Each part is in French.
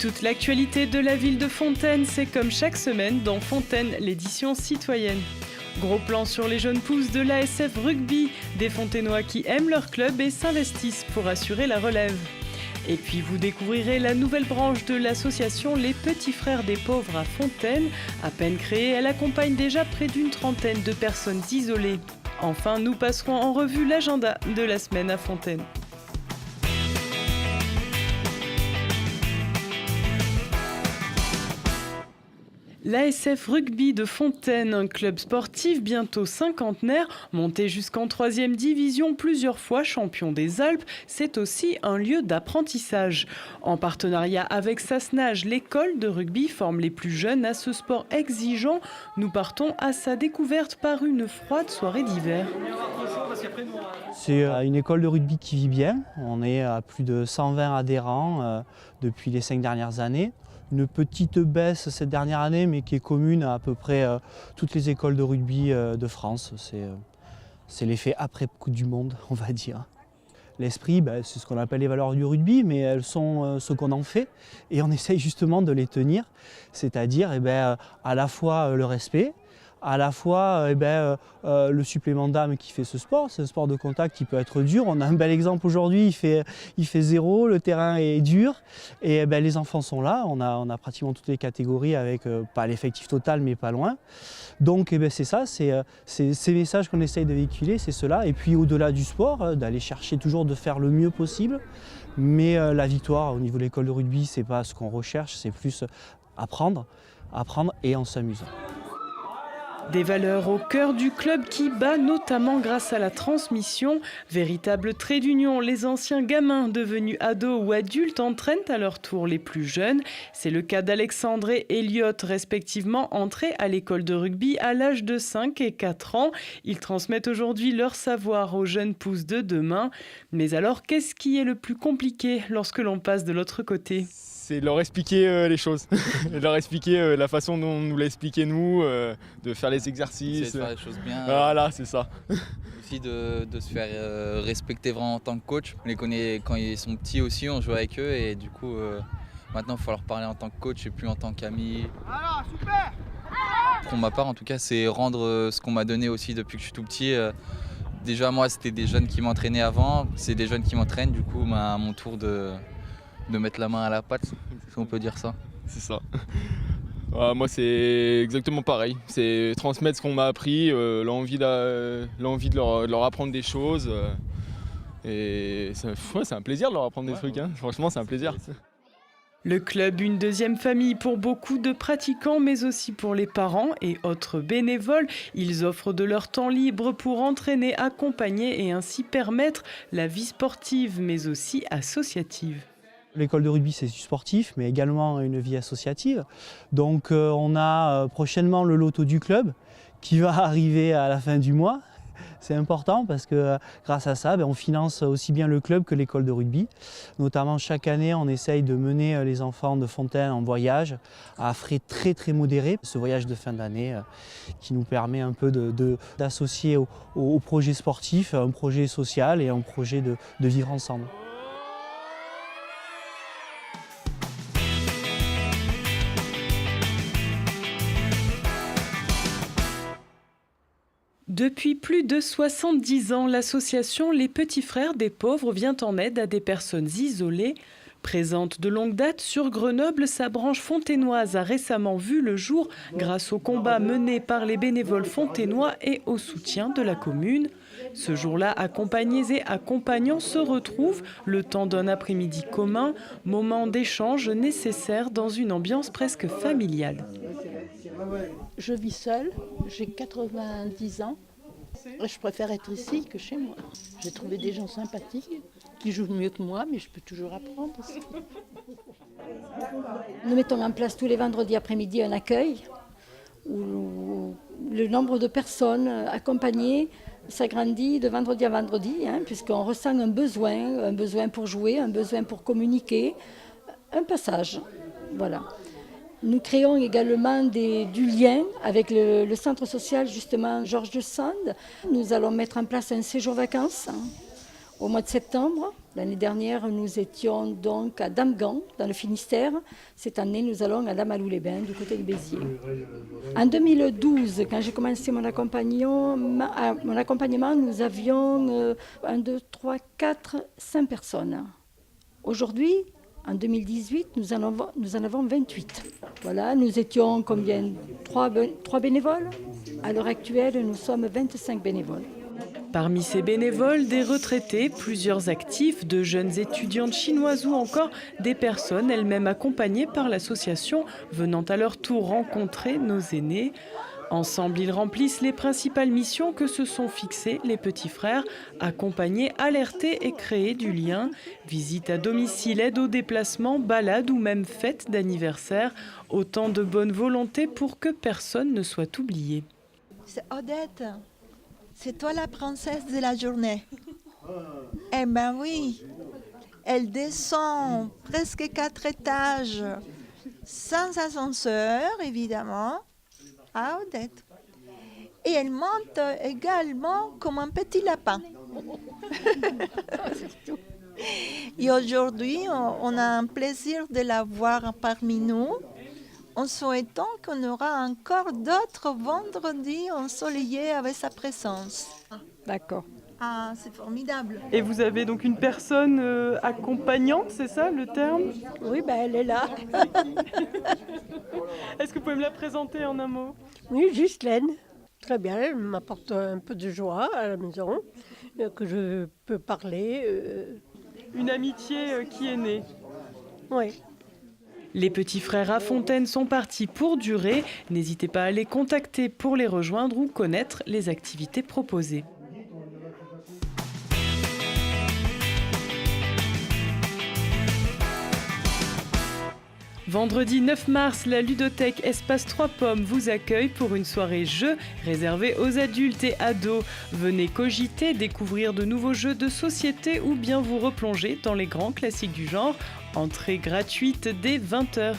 Toute l'actualité de la ville de Fontaine, c'est comme chaque semaine dans Fontaine, l'édition citoyenne. Gros plan sur les jeunes pousses de l'ASF Rugby, des Fontainois qui aiment leur club et s'investissent pour assurer la relève. Et puis vous découvrirez la nouvelle branche de l'association Les Petits Frères des Pauvres à Fontaine. À peine créée, elle accompagne déjà près d'une trentaine de personnes isolées. Enfin, nous passerons en revue l'agenda de la semaine à Fontaine. L'ASF Rugby de Fontaine, un club sportif bientôt cinquantenaire, monté jusqu'en 3e division, plusieurs fois champion des Alpes, c'est aussi un lieu d'apprentissage. En partenariat avec Sassenage, l'école de rugby forme les plus jeunes à ce sport exigeant. Nous partons à sa découverte par une froide soirée d'hiver. C'est une école de rugby qui vit bien. On est à plus de 120 adhérents depuis les 5 dernières années. Une petite baisse cette dernière année, mais qui est commune à peu près toutes les écoles de rugby de France. C'est l'effet après Coupe du Monde, on va dire. L'esprit, c'est ce qu'on appelle les valeurs du rugby, mais elles sont ce qu'on en fait. Et on essaye justement de les tenir, c'est-à-dire à la fois le respect, à la fois le supplément d'âme qui fait ce sport. C'est un sport de contact qui peut être dur. On a un bel exemple aujourd'hui, il fait 0, le terrain est dur et les enfants sont là. On a pratiquement toutes les catégories avec pas l'effectif total mais pas loin. Donc c'est ça, c'est ces messages qu'on essaye de véhiculer, c'est cela. Et puis au-delà du sport, d'aller chercher toujours de faire le mieux possible. Mais la victoire au niveau de l'école de rugby, c'est pas ce qu'on recherche, c'est plus apprendre et en s'amusant. Des valeurs au cœur du club qui bat notamment grâce à la transmission. Véritable trait d'union, les anciens gamins devenus ados ou adultes entraînent à leur tour les plus jeunes. C'est le cas d'Alexandre et Elliot, respectivement entrés à l'école de rugby à l'âge de 5 et 4 ans. Ils transmettent aujourd'hui leur savoir aux jeunes pousses de demain. Mais alors, qu'est-ce qui est le plus compliqué lorsque l'on passe de l'autre côté ? C'est leur expliquer les choses, leur expliquer la façon dont on nous l'a expliqué nous, de faire les exercices. C'est de faire les choses bien. Voilà, c'est ça. Aussi de se faire respecter vraiment en tant que coach. On les connaît quand ils sont petits aussi, on joue avec eux et du coup maintenant il faut leur parler en tant que coach et plus en tant qu'ami. Alors, super. Pour ma part en tout cas, c'est rendre ce qu'on m'a donné aussi depuis que je suis tout petit. Déjà moi c'était des jeunes qui m'entraînaient avant, c'est des jeunes qui m'entraînent, du coup à mon tour de mettre la main à la pâte, si on peut dire ça. C'est ça. Moi c'est exactement pareil, c'est transmettre ce qu'on m'a appris, l'envie de leur apprendre des choses. Et c'est un plaisir de leur apprendre des trucs, hein. Franchement c'est un plaisir. Le club, une deuxième famille pour beaucoup de pratiquants, mais aussi pour les parents et autres bénévoles. Ils offrent de leur temps libre pour entraîner, accompagner et ainsi permettre la vie sportive, mais aussi associative. L'école de rugby, c'est sportif, mais également une vie associative. Donc on a prochainement le loto du club qui va arriver à la fin du mois. C'est important parce que grâce à ça, on finance aussi bien le club que l'école de rugby. Notamment chaque année, on essaye de mener les enfants de Fontaine en voyage à frais très très modérés. Ce voyage de fin d'année qui nous permet un peu d'associer au projet sportif, un projet social et un projet de vivre ensemble. Depuis plus de 70 ans, l'association Les Petits Frères des Pauvres vient en aide à des personnes isolées. Présente de longue date sur Grenoble, sa branche fontainoise a récemment vu le jour grâce au combat mené par les bénévoles fontainois et au soutien de la commune. Ce jour-là, accompagnés et accompagnants se retrouvent le temps d'un après-midi commun, moment d'échange nécessaire dans une ambiance presque familiale. Je vis seule, j'ai 90 ans. Je préfère être ici que chez moi. J'ai trouvé des gens sympathiques qui jouent mieux que moi, mais je peux toujours apprendre aussi. Nous mettons en place tous les vendredis après-midi un accueil où le nombre de personnes accompagnées s'agrandit de vendredi à vendredi, puisqu'on ressent un besoin pour jouer, un besoin pour communiquer, un passage. Voilà. Nous créons également du lien avec le centre social, justement, Georges de Sand. Nous allons mettre en place un séjour vacances au mois de septembre. L'année dernière, nous étions donc à Damgan, dans le Finistère. Cette année, nous allons à Damalou-les-Bains, du côté de Béziers. En 2012, quand j'ai commencé mon accompagnement, nous avions 1, 2, 3, 4, 5 personnes. Aujourd'hui, en 2018, nous en avons 28. Voilà, nous étions combien ? 3 bénévoles. À l'heure actuelle, nous sommes 25 bénévoles. Parmi ces bénévoles, des retraités, plusieurs actifs, de jeunes étudiantes chinoises ou encore des personnes elles-mêmes accompagnées par l'association venant à leur tour rencontrer nos aînés. Ensemble, ils remplissent les principales missions que se sont fixées les petits frères, accompagner, alerter et créer du lien. Visite à domicile, aide au déplacement, balade ou même fête d'anniversaire. Autant de bonne volonté pour que personne ne soit oublié. C'est Odette. C'est toi la princesse de la journée. Eh ben oui, elle descend presque 4 étages, sans ascenseur évidemment, à Odette. Et elle monte également comme un petit lapin. Et aujourd'hui, on a un plaisir de la voir parmi nous, en souhaitant qu'on aura encore d'autres vendredis ensoleillés avec sa présence. D'accord. Ah, c'est formidable. Et vous avez donc une personne accompagnante, c'est ça le terme ? Oui, elle est là. Est-ce que vous pouvez me la présenter en un mot ? Oui, Ghislaine. Très bien, elle m'apporte un peu de joie à la maison, que je peux parler. Une amitié qui est née. Oui. Les petits frères à Fontaine sont partis pour durer. N'hésitez pas à les contacter pour les rejoindre ou connaître les activités proposées. Vendredi 9 mars, la ludothèque Espace 3 Pommes vous accueille pour une soirée jeux réservée aux adultes et ados. Venez cogiter, découvrir de nouveaux jeux de société ou bien vous replonger dans les grands classiques du genre. Entrée gratuite dès 20h.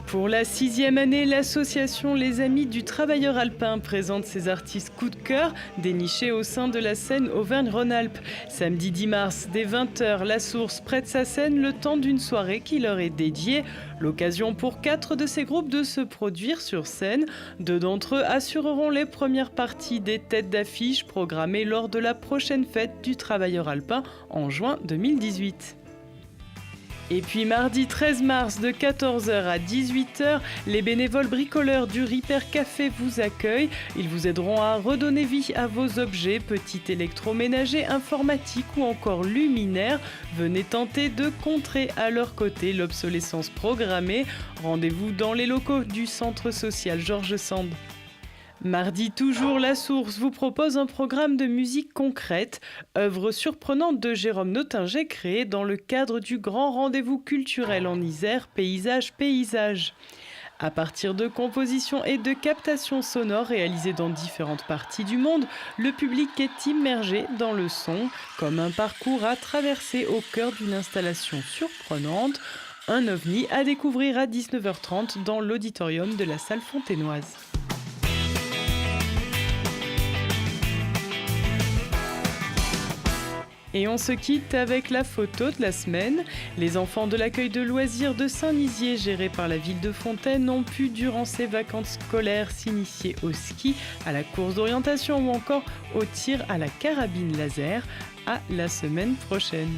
Pour la 6e année, l'association Les Amis du Travailleur Alpin présente ses artistes coup de cœur dénichés au sein de la scène Auvergne-Rhône-Alpes. Samedi 10 mars, dès 20h, La Source prête sa scène le temps d'une soirée qui leur est dédiée. L'occasion pour 4 de ces groupes de se produire sur scène. 2 d'entre eux assureront les premières parties des têtes d'affiche programmées lors de la prochaine fête du Travailleur Alpin en juin 2018. Et puis mardi 13 mars de 14h à 18h, les bénévoles bricoleurs du Ripper Café vous accueillent. Ils vous aideront à redonner vie à vos objets, petits électroménagers, informatiques ou encore luminaires. Venez tenter de contrer à leur côté l'obsolescence programmée. Rendez-vous dans les locaux du centre social Georges Sand. Mardi toujours, La Source vous propose un programme de musique concrète, œuvre surprenante de Jérôme Nottinger créée dans le cadre du grand rendez-vous culturel en Isère, Paysage. À partir de compositions et de captations sonores réalisées dans différentes parties du monde, le public est immergé dans le son, comme un parcours à traverser au cœur d'une installation surprenante, un ovni à découvrir à 19h30 dans l'auditorium de la salle Fontainoise. Et on se quitte avec la photo de la semaine. Les enfants de l'accueil de loisirs de Saint-Nizier, géré par la ville de Fontaine, ont pu, durant ces vacances scolaires, s'initier au ski, à la course d'orientation ou encore au tir à la carabine laser. À la semaine prochaine.